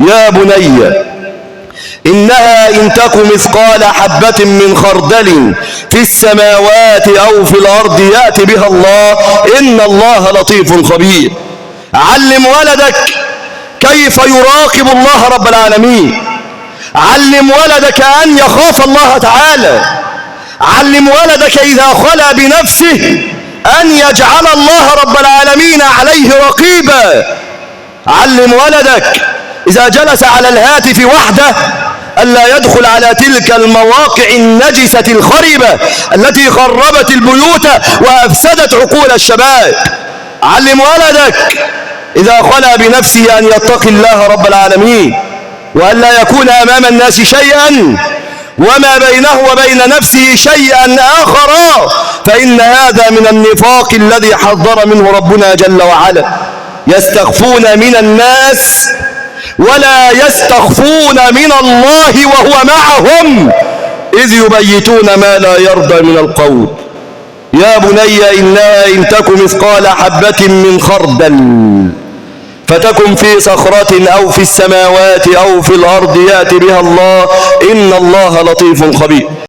يا بني إنها إن تك مثقال حبة من خردل في السماوات أو في الأرض يأتي بها الله إن الله لطيف خبير. علم ولدك كيف يراقب الله رب العالمين. علم ولدك أن يخاف الله تعالى. علم ولدك إذا خلا بنفسه أن يجعل الله رب العالمين عليه رقيبا. علم ولدك إذا جلس على الهاتف وحده ألا يدخل على تلك المواقع النجسة الخربة التي خربت البيوت وأفسدت عقول الشباب. علم ولدك إذا خلا بنفسه أن يتقي الله رب العالمين وأن لا يكون أمام الناس شيئا وما بينه وبين نفسه شيئا آخر، فإن هذا من النفاق الذي حذر منه ربنا جل وعلا. يستخفون من الناس ولا يستخفون من الله وهو معهم إذ يبيتون ما لا يرضى من القول. يا بني إنها إن تك مثقال حبة من خردل فتكن في صخرة أو في السماوات أو في الأرض يأتي بها الله إن الله لطيف خبير.